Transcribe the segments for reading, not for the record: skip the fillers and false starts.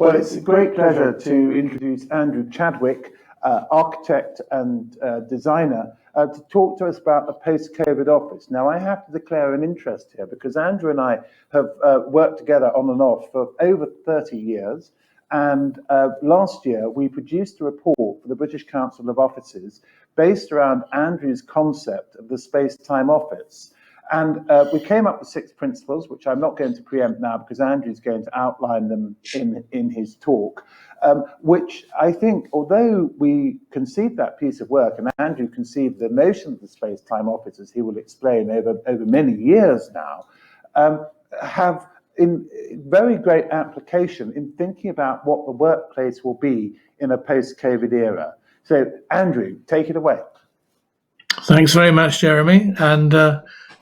Well, it's a great pleasure to introduce Andrew Chadwick, architect and designer, to talk to us about the post-COVID office. Now, I have to declare an interest here because Andrew and I have worked together on and off for over 30 years. And last year, we produced a report for the British Council of Offices based around Andrew's concept of the space-time office. And we came up with 6 principles, which I'm not going to preempt now because Andrew's going to outline them in his talk, which I think, although we conceived that piece of work, and Andrew conceived the notion of the space-time office, as he will explain, over many years now, have in very great application in thinking about what the workplace will be in a post-COVID era. So, Andrew, take it away. Thanks very much, Jeremy, and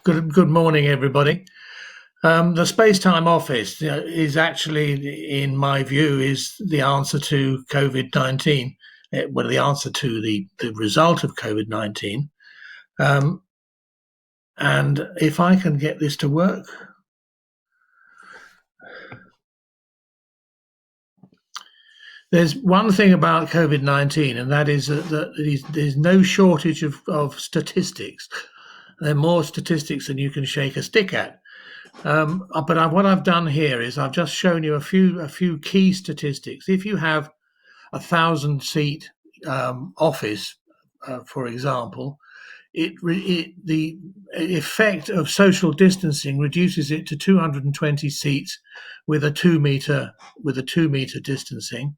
good morning, everybody. The space-time office is actually, in my view, is the answer to COVID-19. Well, the answer to the result of COVID-19. And if I can get this to work. There's one thing about COVID-19, and that is that there's no shortage of statistics. There are more statistics than you can shake a stick at. But what I've done here is I've just shown you a few key statistics. If you have 1,000-seat office, for example, the effect of social distancing reduces it to 220 seats with a 2 meter distancing,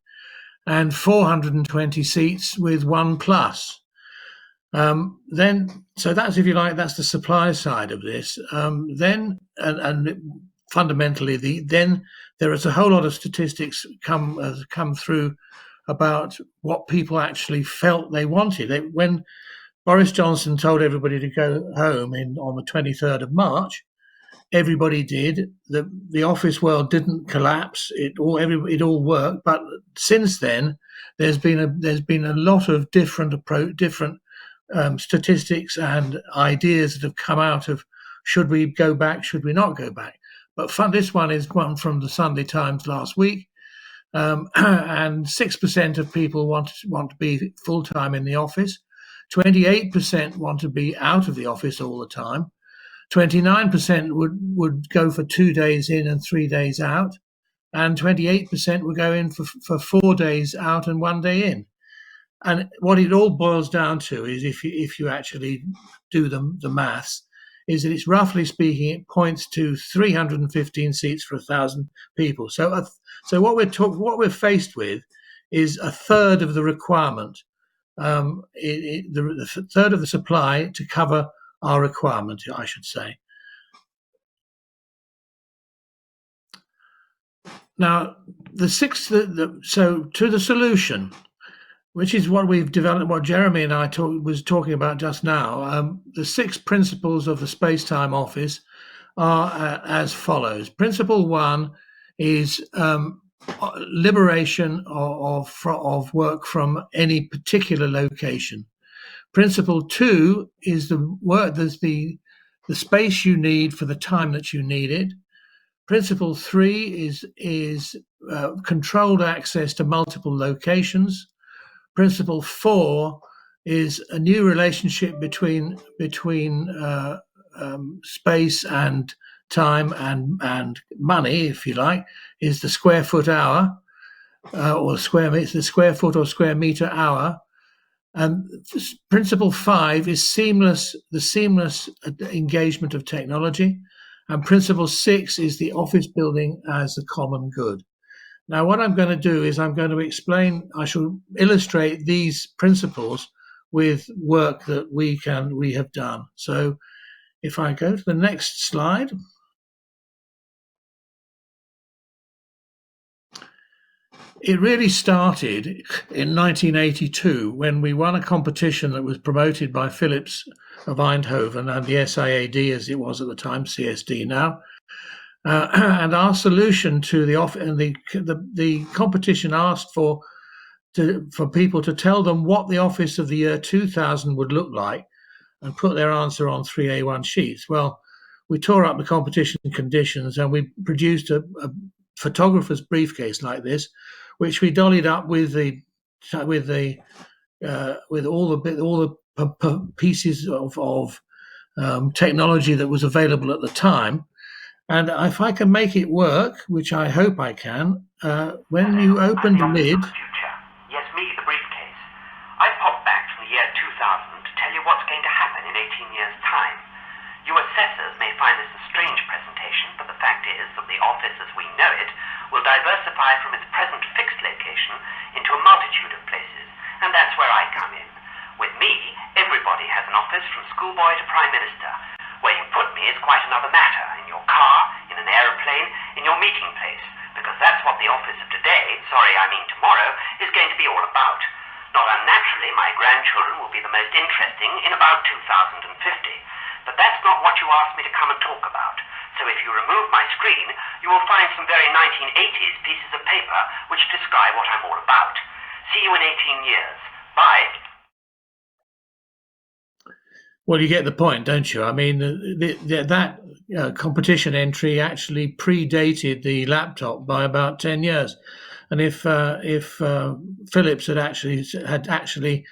and 420 seats with 1+. So that's, if you like, that's the supply side of this. Fundamentally, then there is a whole lot of statistics come through about what people actually felt they wanted. When Boris Johnson told everybody to go home on the 23rd of March, everybody did. The office world didn't collapse. It all worked. But since then, there's been a lot of different statistics and ideas that have come out of should we go back, should we not go back. But this one is one from the Sunday Times last week, and 6% of people want to be full time in the office. 28% want to be out of the office all the time. 29% would go for 2 days in and 3 days out, and 28% would go in for 4 days out and 1 day in. And what it all boils down to is, if you actually do the maths, is that it's, roughly speaking, it points to 315 seats for 1,000 people. So what we're faced with is a third of the requirement, the third of the supply to cover our requirement, I should say. Now, so to the solution, which is what we've developed, what Jeremy and I was talking about just now. The 6 principles of the space-time office are as follows. Principle 1 is liberation of work from any particular location. Principle 2 is the space you need for the time that you need it. Principle 3 is controlled access to multiple locations. Principle 4 is a new relationship between space and time and money, if you like, is the square foot hour, or the square foot or square meter hour. And principle 5 is the seamless engagement of technology. And principle 6 is the office building as a common good. Now, what I'm going to do is I'm going to explain, I shall illustrate these principles with work that we have done. So if I go to the next slide. It really started in 1982 when we won a competition that was promoted by Philips of Eindhoven and the SIAD, as it was at the time, CSD now. And our solution to the competition asked for people to tell them what the office of the year 2000 would look like and put their answer on 3 A1 sheets. Well, we tore up the competition conditions and we produced a photographer's briefcase like this, which we dollied up with all the pieces of technology that was available at the time. And if I can make it work, which I hope I can, when you open the lid. Yes, me, the briefcase. I popped back from the year 2000 to tell you what's going to happen in 18 years' time. You assessors may find this a strange presentation, but the fact is that the office as we know it will diversify from its present fixed location into a multitude of places, and that's where I come in. With me, everybody has an office from schoolboy to Prime Minister. Where you put me is quite another matter, in your car, in an aeroplane, in your meeting place, because that's what the office of today, tomorrow, is going to be all about. Not unnaturally, my grandchildren will be the most interesting in about 2050. But that's not what you asked me to come and talk about. So if you remove my screen, you will find some very 1980s pieces of paper which describe what I'm all about. See you in 18 years. Bye. Well, you get the point, don't you? I mean, that competition entry actually predated the laptop by about 10 years. And if Philips had actually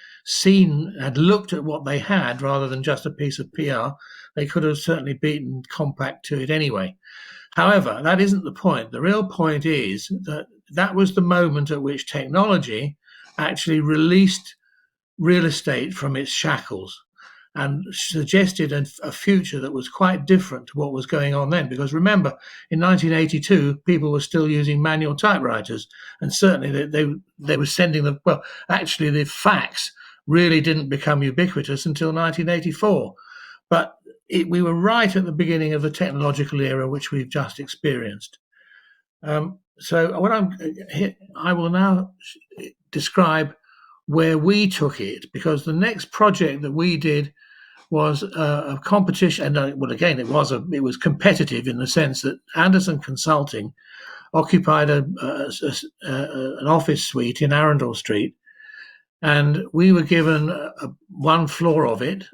looked at what they had rather than just a piece of PR, they could have certainly beaten Compaq to it anyway. However, that isn't the point. The real point is that was the moment at which technology actually released real estate from its shackles and suggested a future that was quite different to what was going on then. Because remember, in 1982, people were still using manual typewriters, and certainly they were sending them. Well, actually, the fax really didn't become ubiquitous until 1984. But we were right at the beginning of the technological era which we've just experienced. So I will now describe where we took it, because the next project that we did was a competition, and well, again, it was competitive in the sense that Anderson Consulting occupied an office suite in Arundel Street, and we were given one floor of it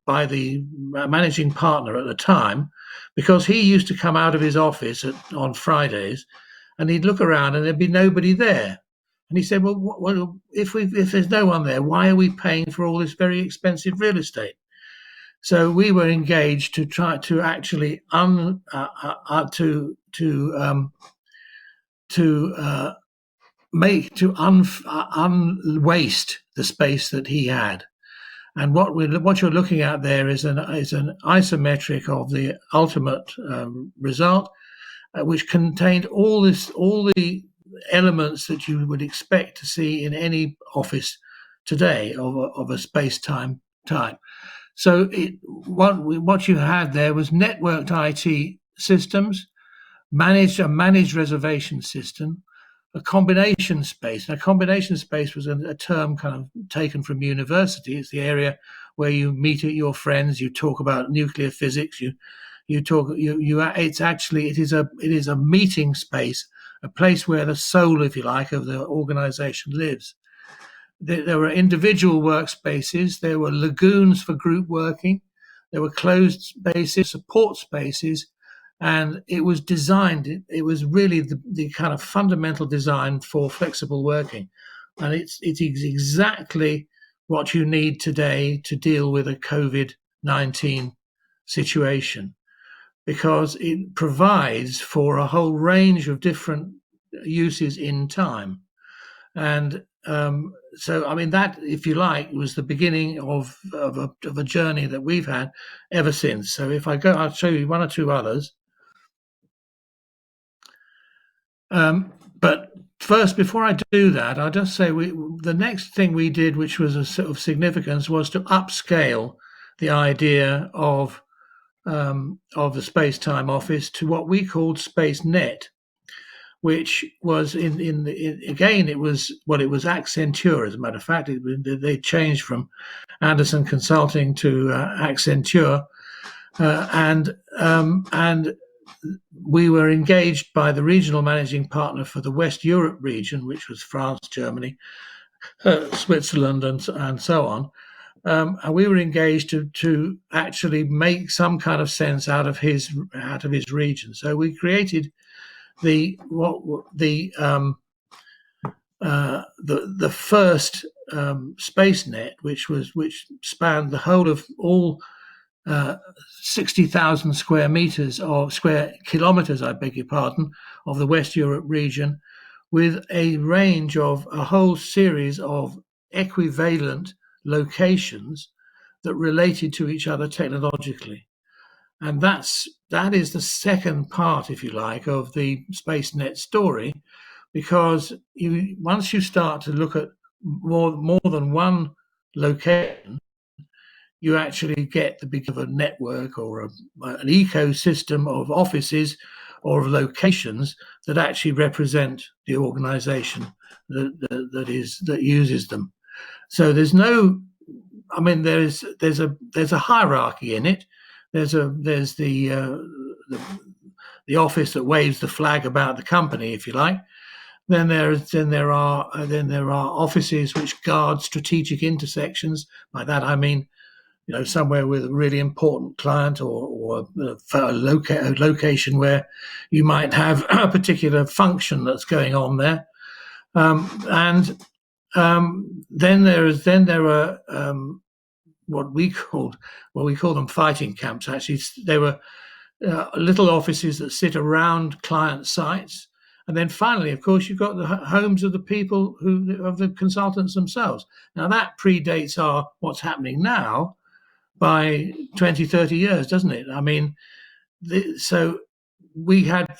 by the managing partner at the time, because he used to come out of his office on Fridays, and he'd look around and there'd be nobody there. And he said, well, if there's no one there, why are we paying for all this very expensive real estate? So we were engaged to try to actually unwaste the space that he had. And what you're looking at there is an isometric of the ultimate result, which contained all the elements that you would expect to see in any office today of a space-time type. So what you had there was networked IT systems, a managed reservation system, a combination space. Now, combination space was a term kind of taken from university. It's the area where you meet your friends, you talk about nuclear physics, it is a meeting space, a place where the soul, if you like, of the organization lives. There were individual workspaces, there were lagoons for group working, there were closed spaces, support spaces, and it was designed, it was really the kind of fundamental design for flexible working. And it's exactly what you need today to deal with a COVID-19 situation, because it provides for a whole range of different uses in time. And so, I mean, that, if you like, was the beginning of a journey that we've had ever since. So if I'll show you one or two others. But first, before I do that, I'll just say the next thing we did, which was a sort of significance, was to upscale the idea of the space-time office to what we called SpaceNet, which was it was Accenture, as a matter of fact. They changed from Anderson Consulting to Accenture, and we were engaged by the regional managing partner for the West Europe region, which was France, Germany, Switzerland, and so on. And we were engaged to actually make some kind of sense out of his region. So we created the first space net, which spanned the whole of all 60,000 square kilometers, I beg your pardon, of the West Europe region, with a range of a whole series of equivalent locations that related to each other technologically. And that is the second part, if you like, of the SpaceNet story, because once you start to look at more than one location, you actually get the beginning of a network or an ecosystem of offices or of locations that actually represent the organization that uses them. So there's no, I mean, there's a hierarchy in it. There's the office that waves the flag about the company, if you like. Then there are offices which guard strategic intersections. By that I mean, somewhere with a really important client or a location where you might have a particular function that's going on there. Then there are what we call them fighting camps. Actually, they were little offices that sit around client sites. And then finally, of course, you've got the homes of the people of the consultants themselves. Now that predates what's happening now by 20, 30 years, doesn't it? I mean, so we had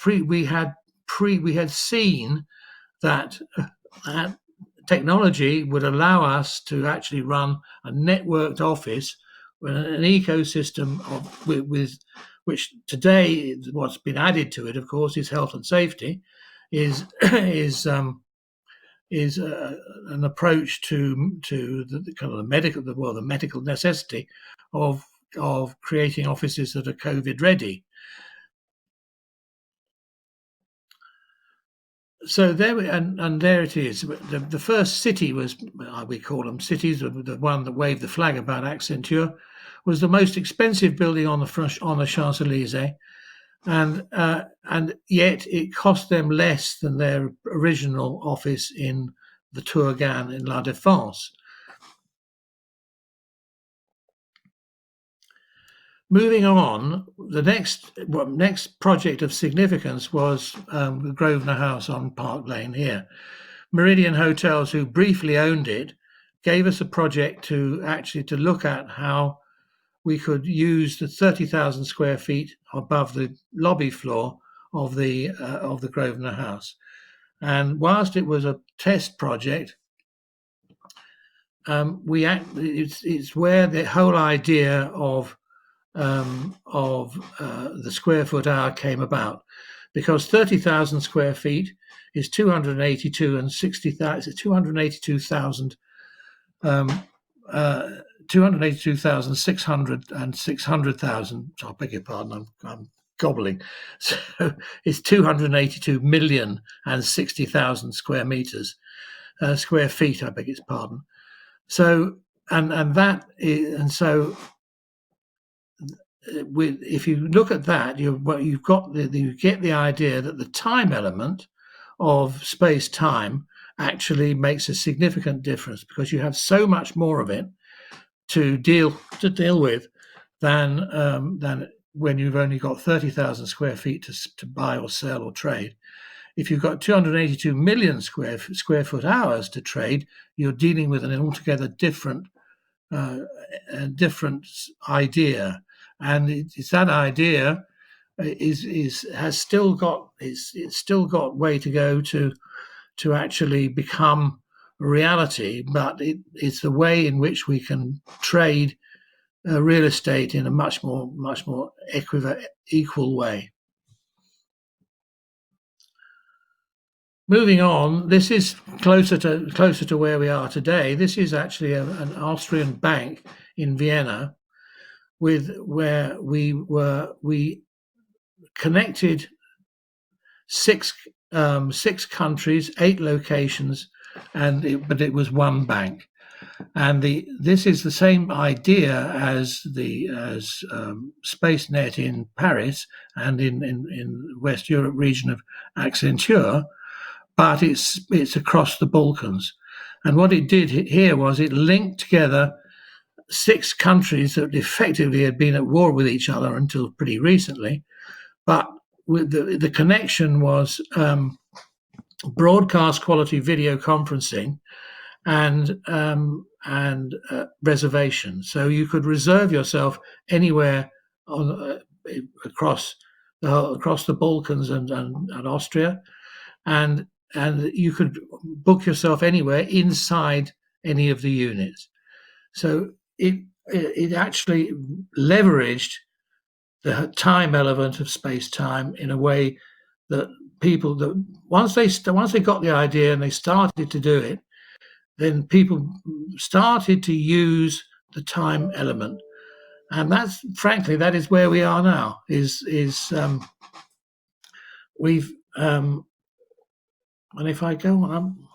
seen that technology would allow us to actually run a networked office with an ecosystem with which today, what's been added to it, of course, is health and safety, is an approach to the kind of the medical necessity of creating offices that are COVID ready. So there it is. The first city was, we call them cities, the one that waved the flag about Accenture, was the most expensive building on the Champs-Élysées, and yet it cost them less than their original office in the Tourgan in La Défense. Moving on, the next project of significance was the Grosvenor House on Park Lane here. Meridian Hotels, who briefly owned it, gave us a project to look at how we could use the 30,000 square feet above the lobby floor of the Grosvenor House. And whilst it was a test project, it's where the whole idea of the square foot hour came about, because 30,000 square feet is 282,600 and 600,000. I beg your pardon, I'm gobbling. So it's 282 million and 60,000 square meters, square feet. I beg its pardon. So if you look at that, you get the idea that the time element of space-time actually makes a significant difference, because you have so much more of it to deal with than when you've only got 30,000 square feet to buy or sell or trade. If you've got 282 million square foot hours to trade, you're dealing with an altogether different idea. And it's that idea has still got way to go to actually become a reality. But it's the way in which we can trade real estate in a much more equal way. Moving on, this is closer to where we are today. This is actually an Austrian bank in Vienna, where we connected six countries, 8 locations, but it was one bank. And this is the same idea as SpaceNet in Paris and in West Europe region of Accenture, but it's across the Balkans. And what it did here was it linked together 6 countries that effectively had been at war with each other until pretty recently, but with the connection was broadcast quality video conferencing and reservation. So you could reserve yourself anywhere across the Balkans and Austria, and you could book yourself anywhere inside any of the units. So it actually leveraged the time element of space-time in a way that people, that once they got the idea and they started to do it, then people started to use the time element, and that's frankly that is where we are now. We've and if I go on, I'm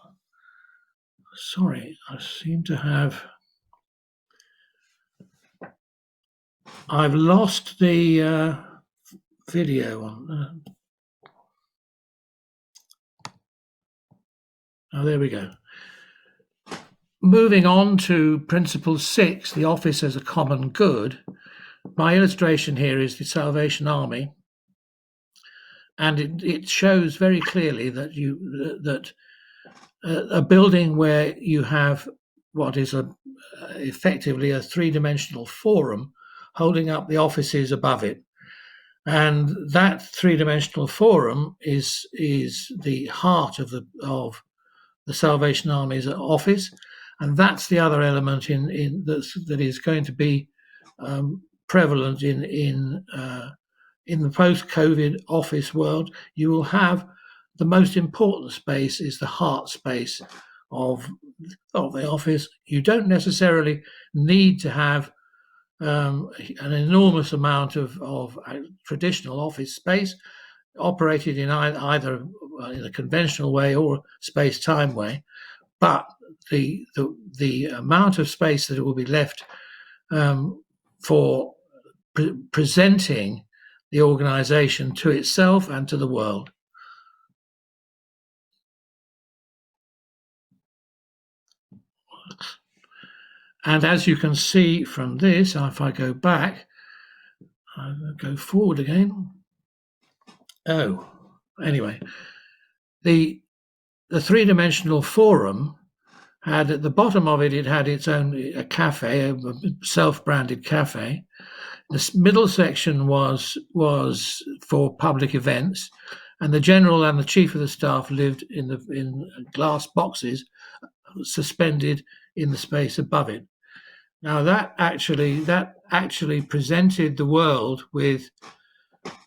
sorry, I seem to have. I've lost the video on. Oh, there we go. Moving on to Principle 6, the office as a common good. My illustration here is the Salvation Army, and it shows very clearly that a building where you have what is effectively a 3-dimensional forum holding up the offices above it, and that 3-dimensional forum is the heart of the Salvation Army's office, and that's the other element that is going to be prevalent in the post-COVID office world. You will have the most important space is the heart space of the office. You don't necessarily need to have an enormous amount of traditional office space operated in either in a conventional way or space-time way, but the amount of space that it will be left for presenting the organization to itself and to the world. And as you can see from this, if I go back, I'll go forward again. Oh, anyway, the 3-dimensional forum had at the bottom of it, it had its own a cafe, a self-branded cafe. The middle section was for public events, and the general and the chief of the staff lived in glass boxes suspended in the space above it. Now that actually presented the world with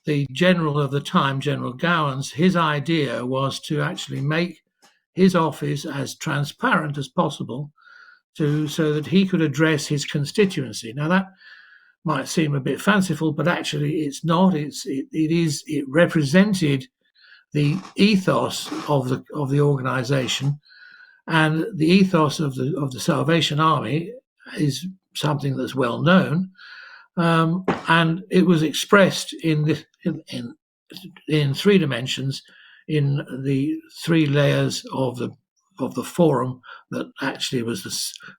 the general of the time, General Gowans. His idea was to actually make his office as transparent as possible so that he could address his constituency. Now that might seem a bit fanciful, but actually it's not. It represented the ethos of the organization, and the ethos of the Salvation Army is something that's well known, and it was expressed in 3 dimensions in the 3 layers of the forum that actually was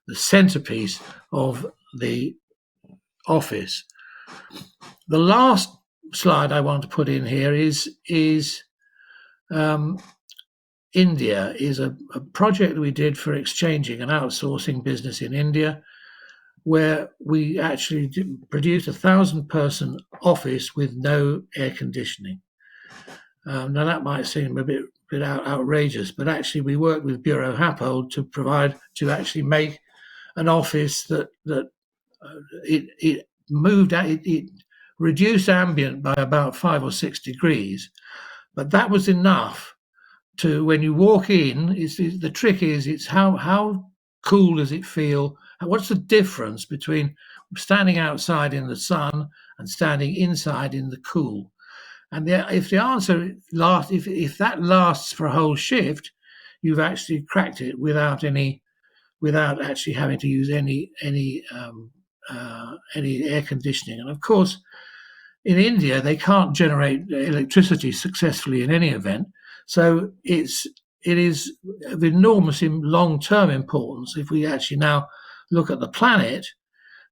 the centerpiece of the office. The last slide I want to put in here is India is a project we did for exchanging and outsourcing business in India, where we actually produced a 1,000-person office with no air conditioning. Now that might seem a bit outrageous, but actually we worked with Bureau Happold to actually make an office that it reduced ambient by about 5 or 6 degrees, but that was enough to, when you walk in, the trick is it's how cool does it feel? What's the difference between standing outside in the sun and standing inside in the cool? And if the answer lasts, if that lasts for a whole shift, you've actually cracked it without any without actually having to use any air conditioning. And of course, in India, they can't generate electricity successfully in any event. So it is of enormous long-term importance, if we actually now look at the planet,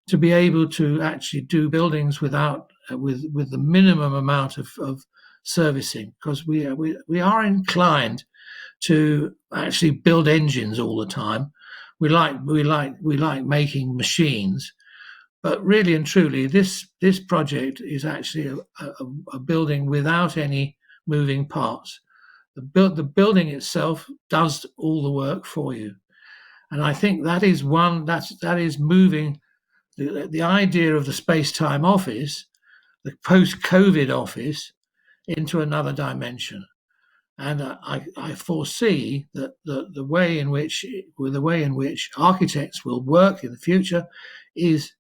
to be able to actually do buildings without with the minimum amount of servicing, because we are inclined to actually build engines all the time. We like making machines. But really and truly, this project is actually a building without any moving parts. The building itself does all the work for you, and I think that is moving the idea of the space-time office, the post-COVID office, into another dimension. And I foresee that the way in which architects will work in the future is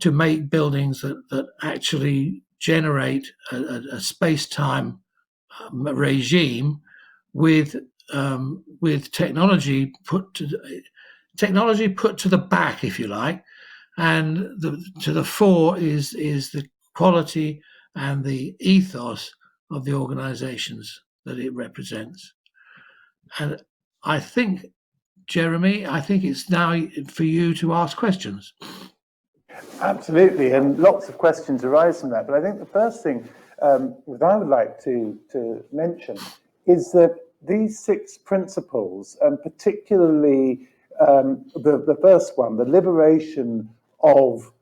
to make buildings that actually generate a space-time regime with technology put to the back, if you like, and to the fore is the quality and the ethos of the organizations that it represents. And I think, Jeremy, it's now for you to ask questions. Absolutely, and lots of questions arise from that. But I think the first thing that I would like to mention is that these 6 principles, and particularly the first one, the liberation of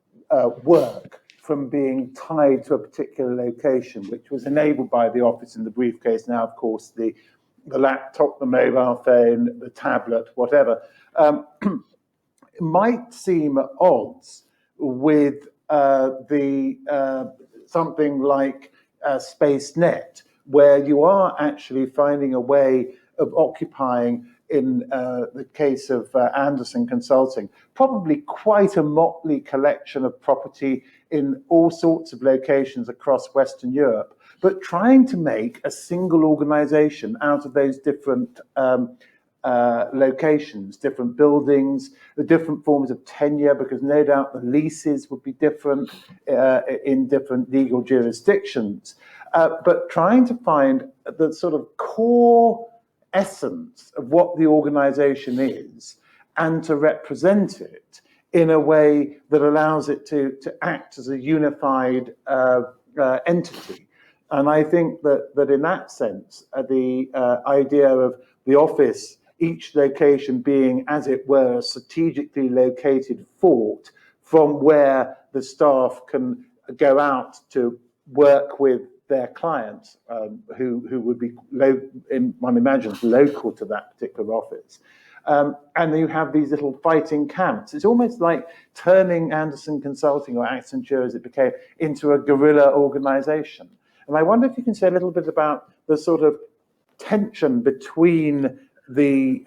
work from being tied to a particular location, which was enabled by the office and the briefcase. Now, of course, the laptop, the mobile phone, the tablet, whatever, might seem at odds with something like SpaceNet, where you are actually finding a way of occupying, in the case of Anderson Consulting, probably quite a motley collection of property in all sorts of locations across Western Europe, but trying to make a single organization out of those different locations, different buildings, the different forms of tenure, because no doubt the leases would be different in different legal jurisdictions, but trying to find the sort of core essence of what the organization is and to represent it in a way that allows it to act as a unified entity. And I think that in that sense, the idea of the office, each location being, as it were, a strategically located fort from where the staff can go out to work with their clients, who would be, one imagines, local to that particular office. And you have these little fighting camps. It's almost like turning Anderson Consulting, or Accenture as it became, into a guerrilla organization. And I wonder if you can say a little bit about the sort of tension between the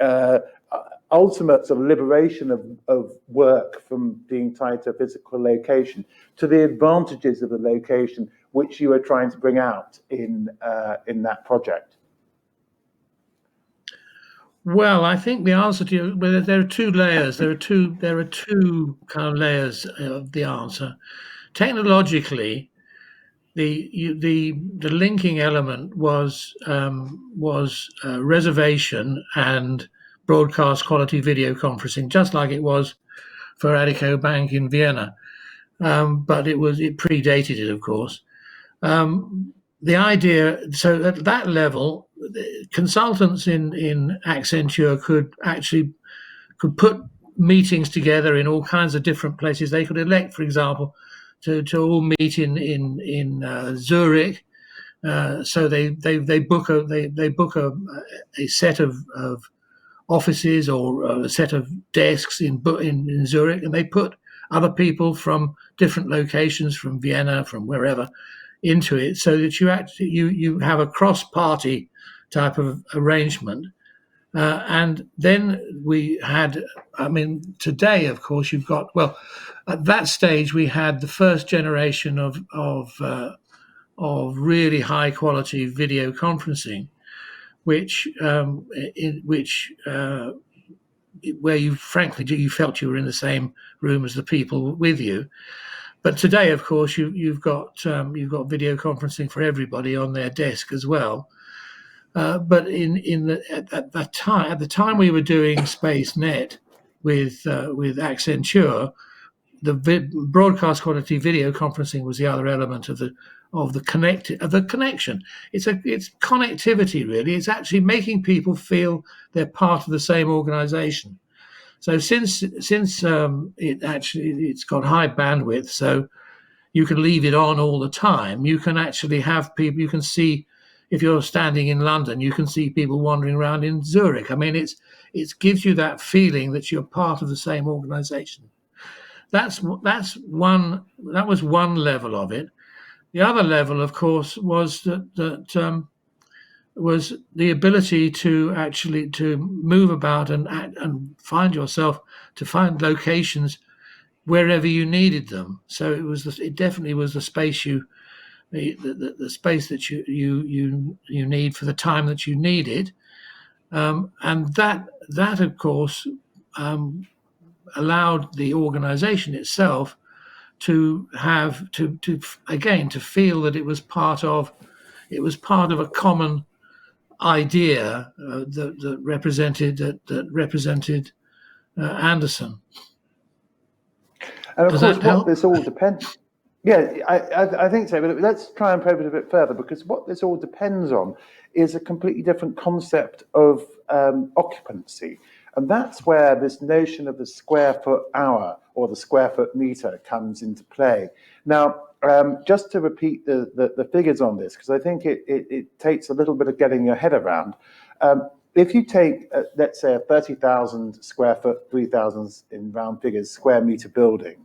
ultimate sort of liberation of work from being tied to a physical location to the advantages of the location which you are trying to bring out in that project. Well, I think the answer to you, well, there are 2 layers. There are two kind of layers of the answer. Technologically, the linking element was reservation and broadcast quality video conferencing, just like it was for Addiko Bank in Vienna, but it predated it, of course. The idea, so at that level, consultants in Accenture could put meetings together in all kinds of different places. They could elect, for example, to all meet in Zurich. So they book a set of offices or a set of desks in Zurich, and they put other people from different locations, from Vienna, from wherever, into it, so that you have a cross-party type of arrangement. And then we had, today, of course, you've got, well, at that stage we had the first generation of really high quality video conferencing, which where you frankly you felt you were in the same room as the people with you. But today, of course, you've got video conferencing for everybody on their desk as well. But at the time we were doing SpaceNet with Accenture, the broadcast quality video conferencing was the other element of the connection. It's connectivity, really. It's actually making people feel they're part of the same organization. So since it's got high bandwidth, so you can leave it on all the time. You can actually have people. You can see, if you're standing in London, you can see people wandering around in Zurich. I mean, it gives you that feeling that you're part of the same organization. That was one level of it. The other level, of course, was was the ability to move about and find locations wherever you needed them. So it definitely was the space the space that you need for the time that you need it, and that of course allowed the organization itself to feel that it was part of a common idea that represented Anderson. And of Does course, that help? what this all depends. Yeah, I think so. But let's try and probe it a bit further, because what this all depends on is a completely different concept of occupancy. And that's where this notion of the square foot hour or the square foot meter comes into play. Now, just to repeat the figures on this, because I think it takes a little bit of getting your head around. If you take, let's say, a 30,000 square foot, 3,000 in round figures, square meter building,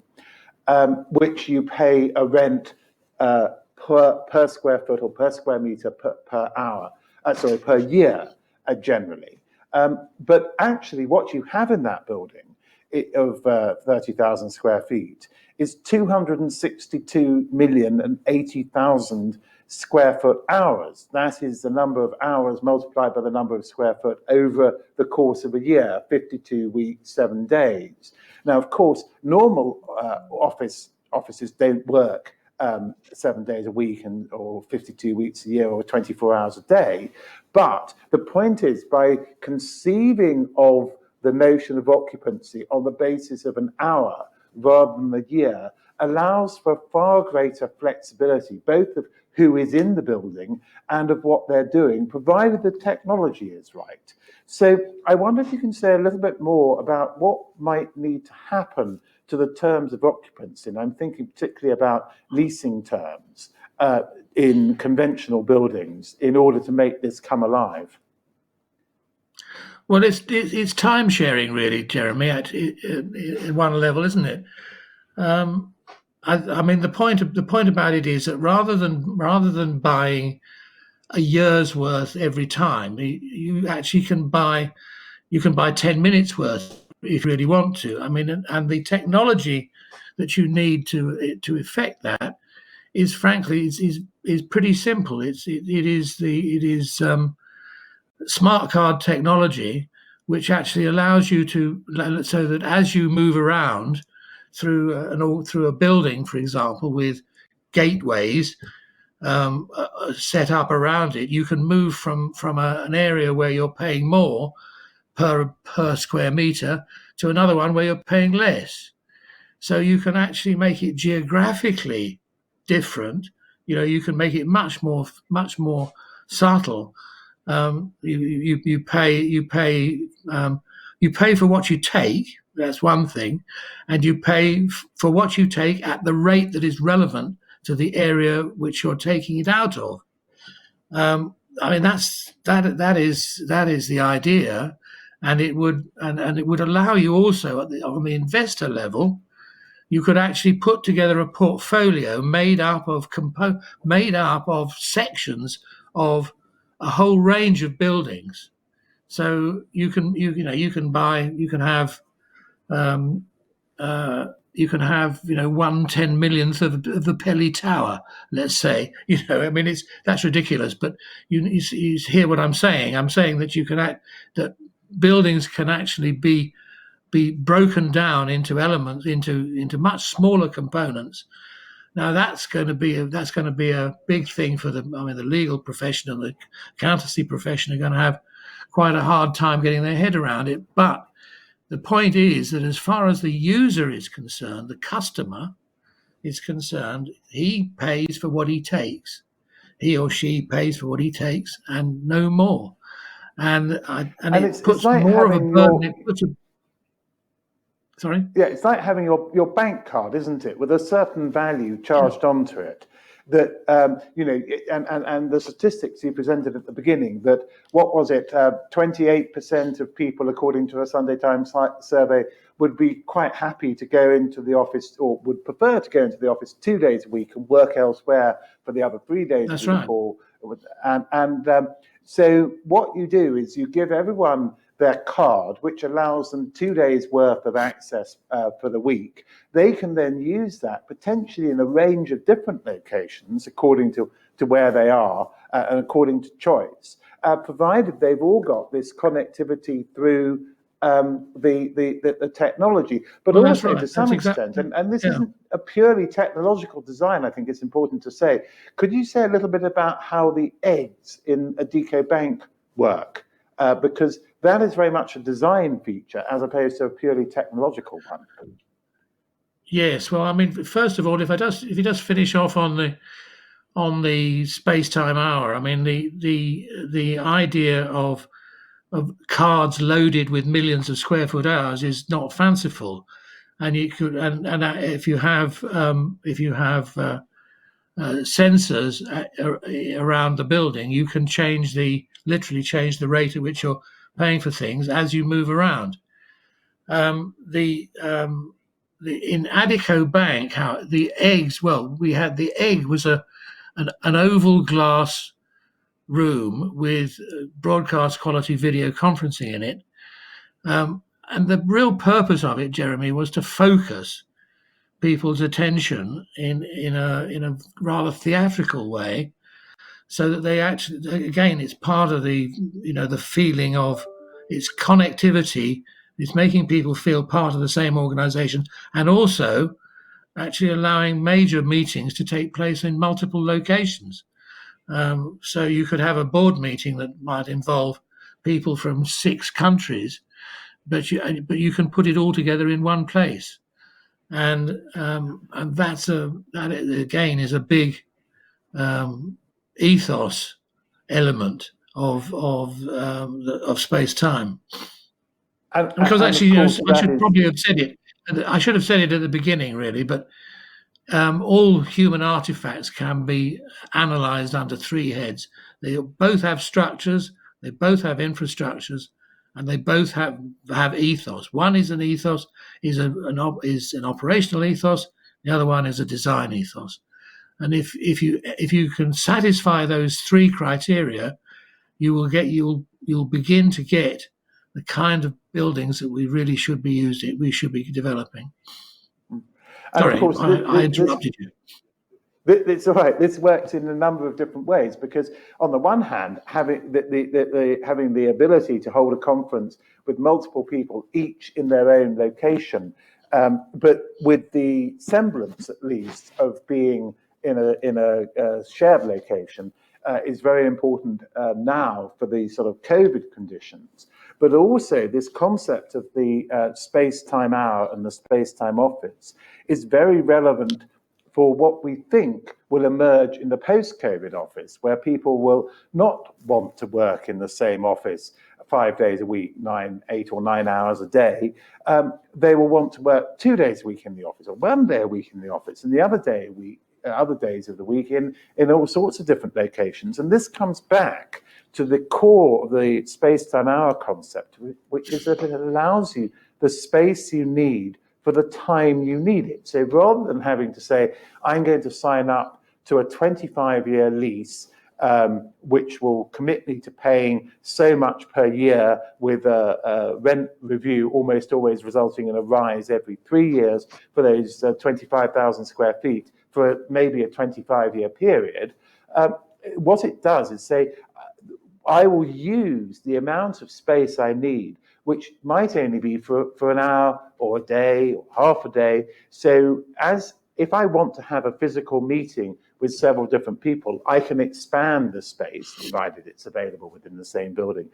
which you pay a rent per square foot or per square meter per hour, per year, generally. But actually, what you have in that building of 30,000 square feet is 262,080,000 square foot hours. That is the number of hours multiplied by the number of square foot over the course of a year, 52 weeks, 7 days. Now, of course, normal offices don't work 7 days a week or 52 weeks a year or 24 hours a day. But the point is, by conceiving of the notion of occupancy on the basis of an hour rather than a year allows for far greater flexibility, both of who is in the building and of what they're doing, provided the technology is right. So I wonder if you can say a little bit more about what might need to happen to the terms of occupancy. And I'm thinking particularly about leasing terms in conventional buildings in order to make this come alive. Well, it's time sharing, really, Jeremy, at one level, isn't it? I mean, the point about it is that rather than buying a year's worth every time, you actually can buy 10 minutes worth if you really want to. I mean, and the technology that you need to effect that is frankly is pretty simple. It is smart card technology, which actually allows you so that as you move around through a building, for example, with gateways set up around it, you can move from an area where you're paying more per square meter to another one where you're paying less. So you can actually make it geographically different. You can make it much more subtle. You pay for what you take. That's one thing, and you pay for what you take at the rate that is relevant to the area which you're taking it out of. I mean, that is the idea, and it would allow you also on the investor level. You could actually put together a portfolio made up of sections of a whole range of buildings. So you can have 1/10 millionth of the Pelly Tower, let's say. I mean, that's ridiculous, but you hear what I'm saying. I'm saying that that buildings can actually be be broken down into elements, into much smaller components. Now that's going to be a big thing for the legal profession and the accountancy profession are going to have quite a hard time getting their head around it. But the point is that as far as the user is concerned, the customer is concerned, he pays for what he takes. He or she pays for what he takes and no more. And it puts like more of a burden. Sorry? Yeah, it's like having your bank card, isn't it, with a certain value charged onto it. That and the statistics you presented at the beginning, that what was it, 28% of people, according to a Sunday Times survey, would be quite happy to go into the office, or would prefer to go into the office 2 days a week and work elsewhere for the other 3 days That's a week. Right. So what you do is you give everyone their card, which allows them 2 days worth of access for the week. They can then use that potentially in a range of different locations according to where they are and according to choice, provided they've all got this connectivity through the technology, but also to some extent, and this isn't a purely technological design, I think it's important to say. Could you say a little bit about how the eggs in a Deco bank work? Because that is very much a design feature as opposed to a purely technological one. Yes, well, I mean, first of all, if you just finish off on the space-time hour, I mean, the idea of cards loaded with millions of square foot hours is not fanciful, and you could if you have sensors around the building, you can literally change the rate at which you're paying for things as you move around. In Adeco Bank, the eggs, well, the egg was an oval glass room with broadcast quality video conferencing in it. And the real purpose of it, Jeremy, was to focus people's attention in a rather theatrical way, so that they actually, again, it's part of the feeling of its connectivity. It's making people feel part of the same organization, and also actually allowing major meetings to take place in multiple locations. So you could have a board meeting that might involve people from 6 countries, but you can put it all together in one place, and that again is a big ethos element of space time. Because actually, I should probably have said it. I should have said it at the beginning, really, but all human artifacts can be analysed under 3 heads. They both have structures, they both have infrastructures, and they both have ethos. One is an ethos, is an operational ethos. The other one is a design ethos. And if you can satisfy those 3 criteria, you'll begin to get the kind of buildings that we really should be using. We should be developing. Sorry, of course, I interrupted you. It's all right. This works in a number of different ways, because on the one hand, having the ability to hold a conference with multiple people, each in their own location, but with the semblance, at least, of being in a shared location, is very important now for the sort of COVID conditions. But also this concept of the space-time hour and the space-time office is very relevant for what we think will emerge in the post-COVID office, where people will not want to work in the same office 5 days a week, 8 or 9 hours a day. They will want to work 2 days a week in the office, or 1 day a week in the office, and the other days of the week in all sorts of different locations. And this comes back to the core of the space-time hour concept, which is that it allows you the space you need for the time you need it. So rather than having to say, I'm going to sign up to a 25-year lease, which will commit me to paying so much per year, with a rent review almost always resulting in a rise every 3 years for those 25,000 square feet for maybe a 25-year period, what it does is say, I will use the amount of space I need, which might only be for an hour or a day or half a day. So if I want to have a physical meeting with several different people, I can expand the space, provided it's available within the same building.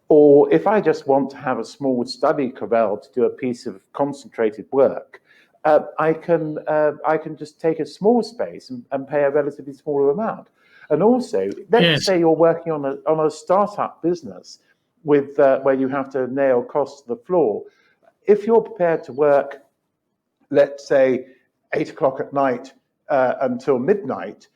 Or if I just want to have a small study corral to do a piece of concentrated work, I can just take a small space and pay a relatively smaller amount. And also, let's say you're working on a startup business with where you have to nail costs to the floor. If you're prepared to work, let's say 8 o'clock at night until midnight,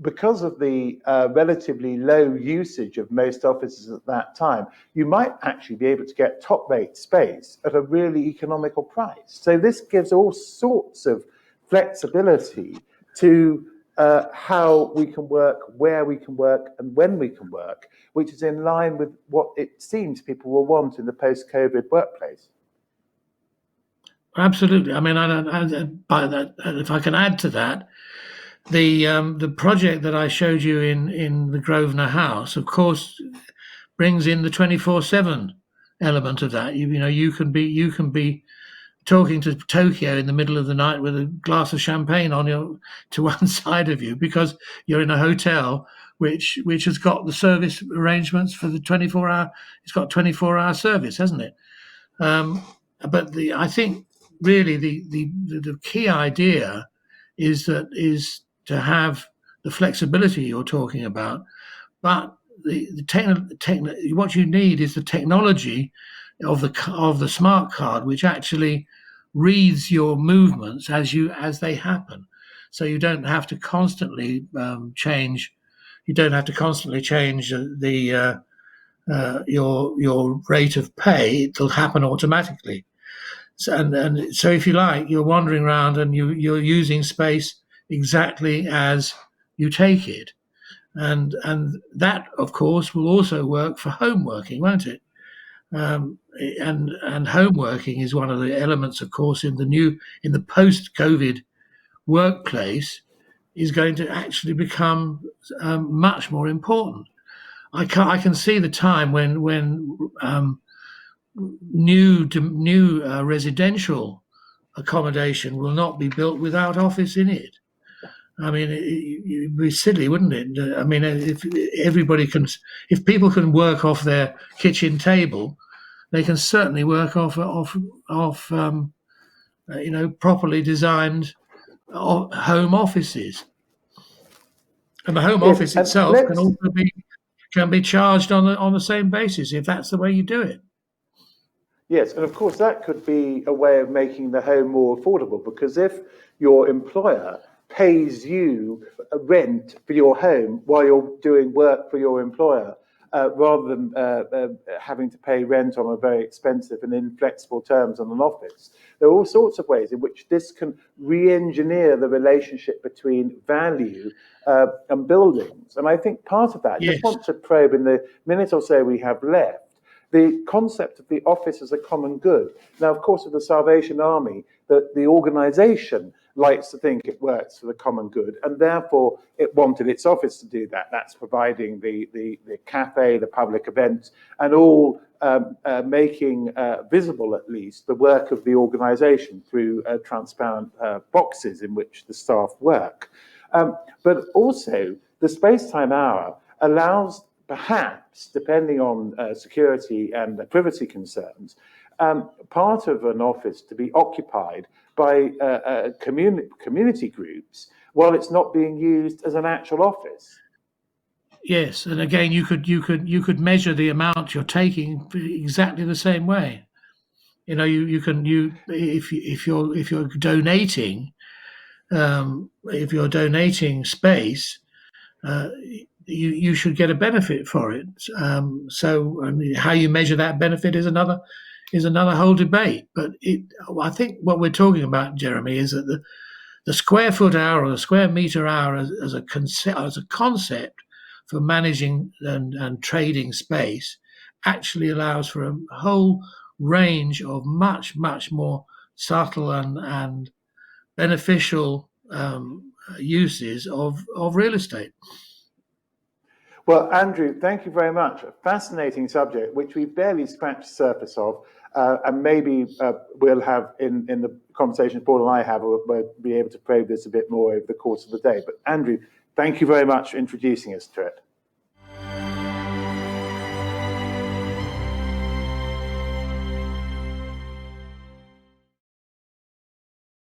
because of the relatively low usage of most offices at that time, you might actually be able to get top-rate space at a really economical price. So this gives all sorts of flexibility to how we can work, where we can work, and when we can work, which is in line with what it seems people will want in the post-COVID workplace. Absolutely. I mean, by that, if I can add to that, the project that I showed you in the Grosvenor House, of course, brings in the 24/7 element of that. You can be talking to Tokyo in the middle of the night with a glass of champagne to one side of you, because you're in a hotel which has got the service arrangements for the 24-hour. It's got 24-hour service, hasn't it? But I think really the key idea is to have the flexibility you're talking about, but what you need is the technology of the smart card, which actually reads your movements as they happen, so you don't have to constantly change. You don't have to constantly change your rate of pay. It'll happen automatically. So if you like, you're wandering around and you're using space exactly as you take it, and that of course will also work for home working, won't it? And home working is one of the elements, of course, in the post-COVID workplace, is going to actually become much more important. I can see the time when new residential accommodation will not be built without office in it. I mean, it'd be silly, wouldn't it? I mean, if people can work off their kitchen table, they can certainly work off properly designed home offices, and the home office itself can be charged on the same basis if that's the way you do it. Yes, and of course that could be a way of making the home more affordable, because if your employer pays you rent for your home while you're doing work for your employer, rather than having to pay rent on a very expensive and inflexible terms on an office, there are all sorts of ways in which this can re-engineer the relationship between value and buildings. And I think part of that, I just want to probe in the minute or so we have left, the concept of the office as a common good. Now, of course, with the Salvation Army, the organisation likes to think it works for the common good, and therefore it wanted its office to do that. That's providing the cafe, the public events, and all making visible, at least, the work of the organisation through transparent boxes in which the staff work. But also, the space-time hour allows, perhaps, depending on security and privacy concerns, part of an office to be occupied by community groups while it's not being used as an actual office. Yes, and again, you could measure the amount you're taking exactly the same way. If you're donating space, you should get a benefit for it. So how you measure that benefit is another whole debate. But I think what we're talking about, Jeremy, is that the square foot hour or the square meter hour as a concept for managing and trading space actually allows for a whole range of much more subtle and beneficial uses of real estate. Well, Andrew, thank you very much. A fascinating subject, which we barely scratched the surface of, and maybe we'll have in the conversation Paul and I have, we'll be able to probe this a bit more over the course of the day. But Andrew, thank you very much for introducing us to it.